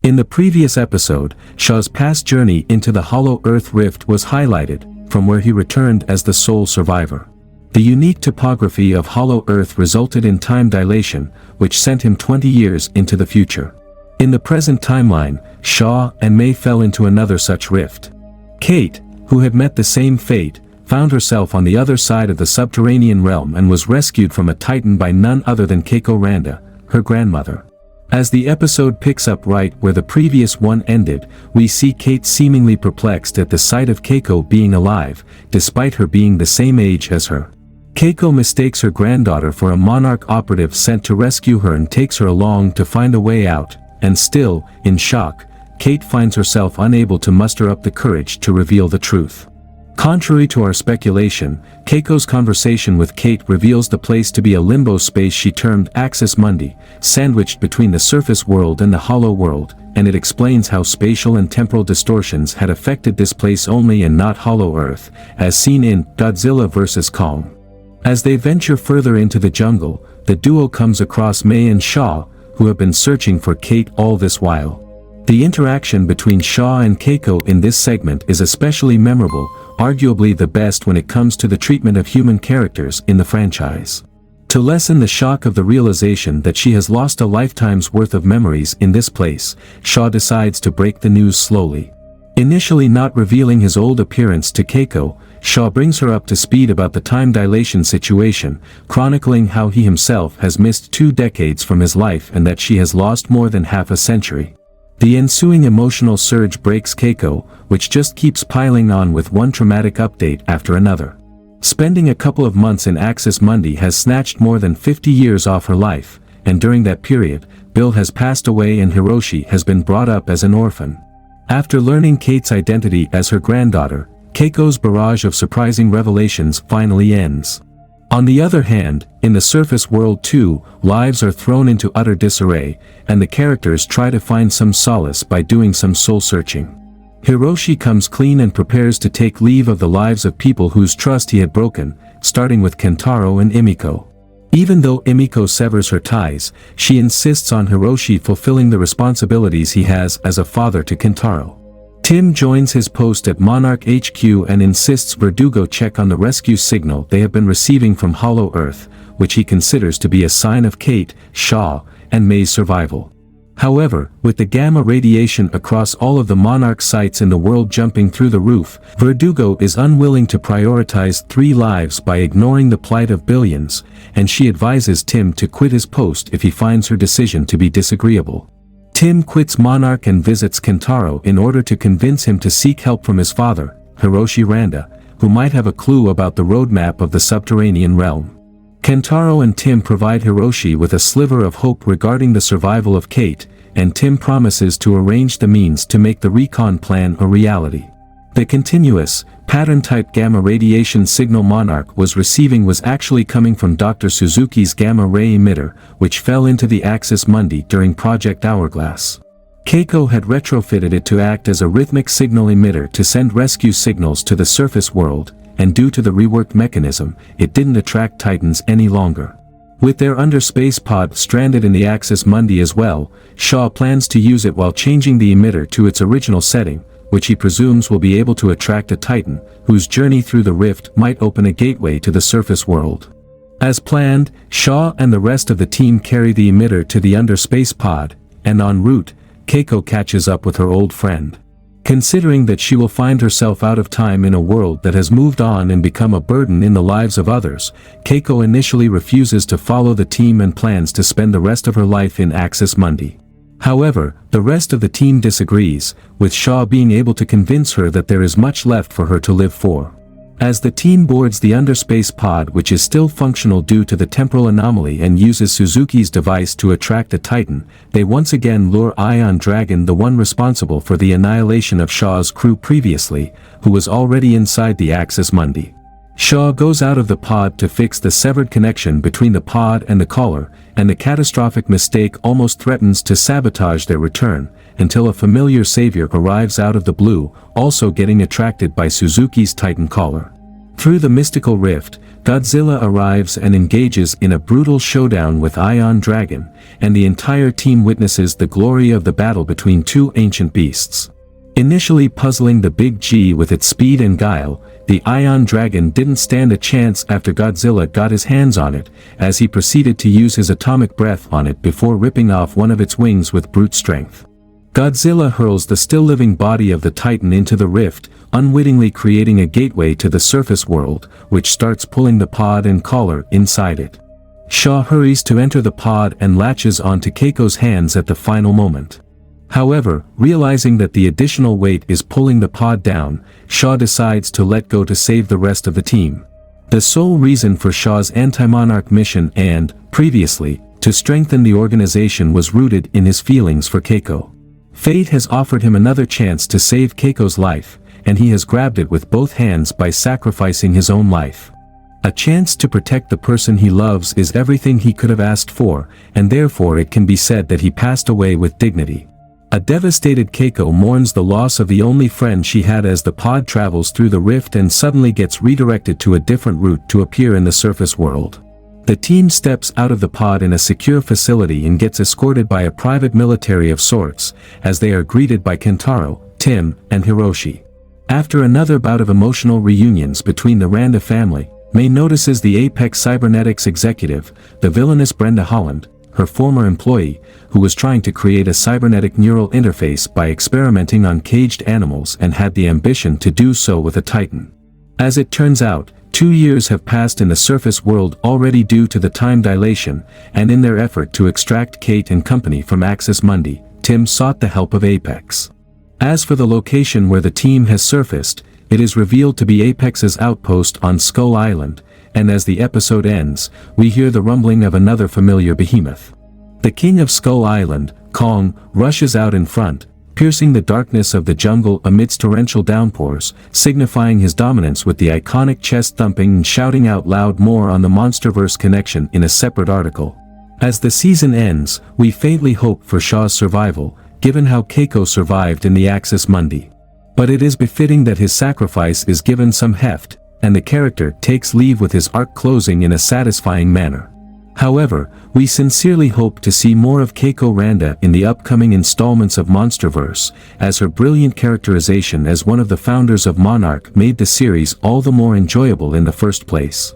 In the previous episode, Shaw's past journey into the Hollow Earth Rift was highlighted, from where he returned as the sole survivor. The unique topography of Hollow Earth resulted in time dilation, which sent him 20 years into the future. In the present timeline, Shaw and May fell into another such rift. Kate, who had met the same fate, found herself on the other side of the subterranean realm and was rescued from a titan by none other than Keiko Randa, her grandmother. As the episode picks up right where the previous one ended, we see Kate seemingly perplexed at the sight of Keiko being alive, despite her being the same age as her. Keiko mistakes her granddaughter for a Monarch operative sent to rescue her and takes her along to find a way out, and still, in shock, Kate finds herself unable to muster up the courage to reveal the truth. Contrary to our speculation, Keiko's conversation with Kate reveals the place to be a limbo space she termed Axis Mundi, sandwiched between the surface world and the hollow world, and it explains how spatial and temporal distortions had affected this place only and not Hollow Earth, as seen in Godzilla vs. Kong. As they venture further into the jungle, the duo comes across May and Shaw, who have been searching for Kate all this while. The interaction between Shaw and Keiko in this segment is especially memorable, arguably the best when it comes to the treatment of human characters in the franchise. To lessen the shock of the realization that she has lost a lifetime's worth of memories in this place, Shaw decides to break the news slowly. Initially not revealing his old appearance to Keiko, Shaw brings her up to speed about the time dilation situation, chronicling how he himself has missed 2 decades from his life and that she has lost more than half a century. The ensuing emotional surge breaks Keiko, which just keeps piling on with one traumatic update after another. Spending a couple of months in Axis Mundi has snatched more than 50 years off her life, and during that period, Bill has passed away and Hiroshi has been brought up as an orphan. After learning Kate's identity as her granddaughter, Keiko's barrage of surprising revelations finally ends. On the other hand, in the surface world too, lives are thrown into utter disarray, and the characters try to find some solace by doing some soul-searching. Hiroshi comes clean and prepares to take leave of the lives of people whose trust he had broken, starting with Kentaro and Emiko. Even though Emiko severs her ties, she insists on Hiroshi fulfilling the responsibilities he has as a father to Kentaro. Tim joins his post at Monarch HQ and insists Verdugo check on the rescue signal they have been receiving from Hollow Earth, which he considers to be a sign of Kate, Shaw, and May's survival. However, with the gamma radiation across all of the Monarch sites in the world jumping through the roof, Verdugo is unwilling to prioritize 3 lives by ignoring the plight of billions, and she advises Tim to quit his post if he finds her decision to be disagreeable. Tim quits Monarch and visits Kentaro in order to convince him to seek help from his father, Hiroshi Randa, who might have a clue about the roadmap of the subterranean realm. Kentaro and Tim provide Hiroshi with a sliver of hope regarding the survival of Kate, and Tim promises to arrange the means to make the recon plan a reality. The continuous, pattern-type gamma radiation signal Monarch was receiving was actually coming from Dr. Suzuki's gamma-ray emitter, which fell into the Axis Mundi during Project Hourglass. Keiko had retrofitted it to act as a rhythmic signal emitter to send rescue signals to the surface world, and due to the reworked mechanism, it didn't attract Titans any longer. With their underspace pod stranded in the Axis Mundi as well, Shaw plans to use it while changing the emitter to its original setting, which he presumes will be able to attract a Titan, whose journey through the rift might open a gateway to the surface world. As planned, Shaw and the rest of the team carry the emitter to the underspace pod, and en route, Keiko catches up with her old friend. Considering that she will find herself out of time in a world that has moved on and become a burden in the lives of others, Keiko initially refuses to follow the team and plans to spend the rest of her life in Axis Mundi. However, the rest of the team disagrees, with Shaw being able to convince her that there is much left for her to live for. As the team boards the underspace pod, which is still functional due to the temporal anomaly, and uses Suzuki's device to attract a Titan, they once again lure Ion Dragon, the one responsible for the annihilation of Shaw's crew previously, who was already inside the Axis Mundi. Shaw goes out of the pod to fix the severed connection between the pod and the caller, and the catastrophic mistake almost threatens to sabotage their return, until a familiar savior arrives out of the blue, also getting attracted by Suzuki's Titan caller. Through the mystical rift, Godzilla arrives and engages in a brutal showdown with Ion Dragon, and the entire team witnesses the glory of the battle between two ancient beasts. Initially puzzling the Big G with its speed and guile, the Ion Dragon didn't stand a chance after Godzilla got his hands on it, as he proceeded to use his atomic breath on it before ripping off one of its wings with brute strength. Godzilla hurls the still-living body of the Titan into the rift, unwittingly creating a gateway to the surface world, which starts pulling the pod and collar inside it. Shaw hurries to enter the pod and latches onto Keiko's hands at the final moment. However, realizing that the additional weight is pulling the pod down, Shaw decides to let go to save the rest of the team. The sole reason for Shaw's anti-Monarch mission and, previously, to strengthen the organization was rooted in his feelings for Keiko. Fate has offered him another chance to save Keiko's life, and he has grabbed it with both hands by sacrificing his own life. A chance to protect the person he loves is everything he could have asked for, and therefore it can be said that he passed away with dignity. A devastated Keiko mourns the loss of the only friend she had as the pod travels through the rift and suddenly gets redirected to a different route to appear in the surface world. The team steps out of the pod in a secure facility and gets escorted by a private military of sorts, as they are greeted by Kentaro, Tim, and Hiroshi. After another bout of emotional reunions between the Randa family, May notices the Apex Cybernetics executive, the villainous Brenda Holland, her former employee, who was trying to create a cybernetic neural interface by experimenting on caged animals and had the ambition to do so with a Titan. As it turns out, 2 years have passed in the surface world already due to the time dilation, and in their effort to extract Kate and company from Axis Mundi, Tim sought the help of Apex. As for the location where the team has surfaced, it is revealed to be Apex's outpost on Skull Island, and as the episode ends, we hear the rumbling of another familiar behemoth. The king of Skull Island, Kong, rushes out in front, piercing the darkness of the jungle amidst torrential downpours, signifying his dominance with the iconic chest thumping and shouting out loud. More on the Monsterverse connection in a separate article. As the season ends, we faintly hope for Shaw's survival, given how Keiko survived in the Axis Mundi. But it is befitting that his sacrifice is given some heft, and the character takes leave with his arc closing in a satisfying manner. However, we sincerely hope to see more of Keiko Randa in the upcoming installments of Monsterverse, as her brilliant characterization as one of the founders of Monarch made the series all the more enjoyable in the first place.